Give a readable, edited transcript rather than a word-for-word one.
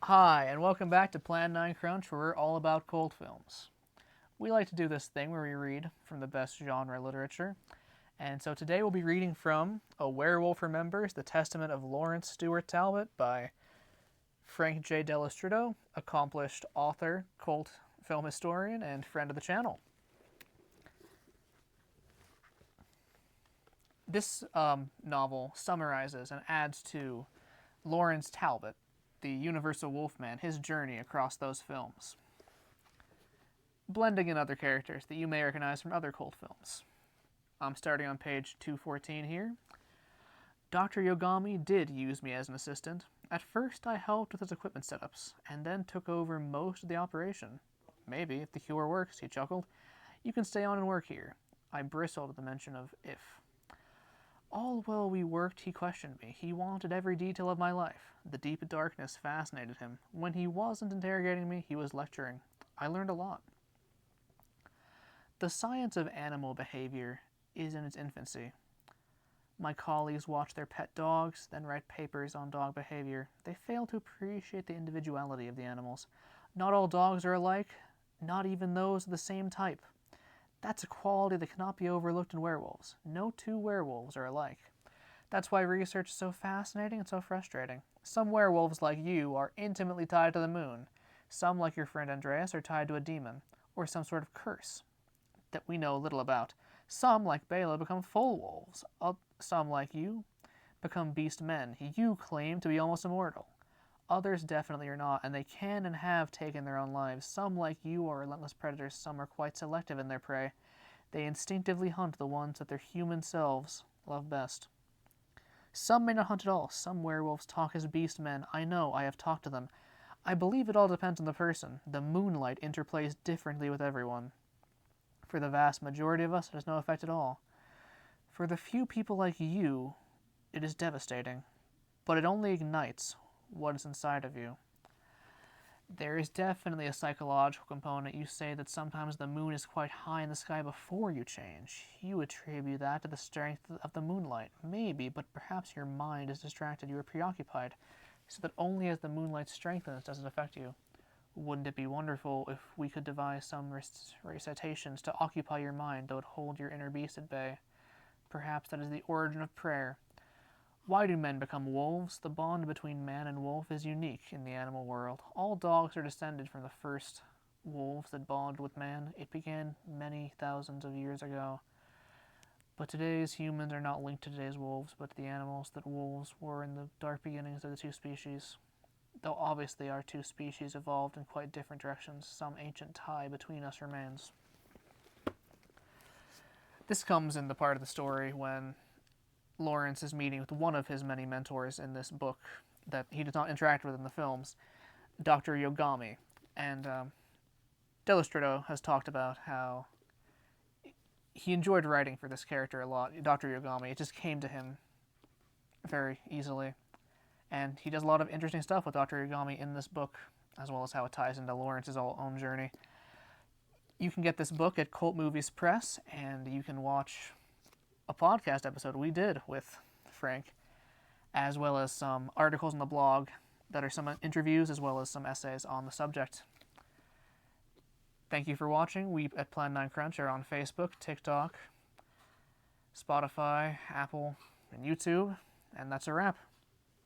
Hi, and welcome back to Plan9Crunch, where we're all about cult films. We like to do this thing where we read from the best genre literature, and so today we'll be reading from A Werewolf Remembers, The Testament of Lawrence Stewart Talbot by Frank Dello Stritto, accomplished author, cult film historian, and friend of the channel. This novel summarizes and adds to Lawrence Talbot, the Universal Wolfman, his journey across those films, blending in other characters that you may recognize from other cult films. I'm starting on page 214 here. Dr. Yogami did use me as an assistant. At first, I helped with his equipment setups, and then took over most of the operation. Maybe, if the cure works, he chuckled. You can stay on and work here. I bristled at the mention of if. All while we worked, he questioned me. He wanted every detail of my life. The deep darkness fascinated him. When he wasn't interrogating me, he was lecturing. I learned a lot. The science of animal behavior is in its infancy. My colleagues watch their pet dogs, then write papers on dog behavior. They fail to appreciate the individuality of the animals. Not all dogs are alike, not even those of the same type. That's a quality that cannot be overlooked in werewolves. No two werewolves are alike. That's why research is so fascinating and so frustrating. Some werewolves, like you, are intimately tied to the moon. Some, like your friend Andreas, are tied to a demon, or some sort of curse that we know little about. Some, like Bela, become full wolves. Some, like you, become beast men. You claim to be almost immortal. Others definitely are not, and they can and have taken their own lives. Some, like you, are relentless predators. Some are quite selective in their prey. They instinctively hunt the ones that their human selves love best. Some may not hunt at all. Some werewolves talk as beast men. I know, I have talked to them. I believe it all depends on the person. The moonlight interplays differently with everyone. For the vast majority of us, it has no effect at all. For the few people like you, it is devastating. But it only ignites what is inside of you. There is definitely a psychological component. You say that sometimes the moon is quite high in the sky before you change. You attribute that to the strength of the moonlight. Maybe, but perhaps your mind is distracted. You are preoccupied, so that only as the moonlight strengthens does it affect you. Wouldn't it be wonderful if we could devise some recitations to occupy your mind that would hold your inner beast at bay? Perhaps that is the origin of prayer. Why do men become wolves? The bond between man and wolf is unique in the animal world. All dogs are descended from the first wolves that bonded with man. It began many thousands of years ago. But today's humans are not linked to today's wolves, but to the animals that wolves were in the dark beginnings of the two species. Though obviously our two species evolved in quite different directions, some ancient tie between us remains. This comes in the part of the story when Lawrence is meeting with one of his many mentors in this book that he does not interact with in the films, Dr. Yogami. And Dello Stritto has talked about how he enjoyed writing for this character a lot, Dr. Yogami. It just came to him very easily. And he does a lot of interesting stuff with Dr. Yogami in this book, as well as how it ties into Lawrence's own journey. You can get this book at Cult Movies Press, and you can watch a podcast episode we did with Frank, as well as some articles on the blog that are some interviews as well as some essays on the subject. Thank you for watching. We at Plan9Crunch are on Facebook, TikTok, Spotify, Apple, and YouTube, and that's a wrap.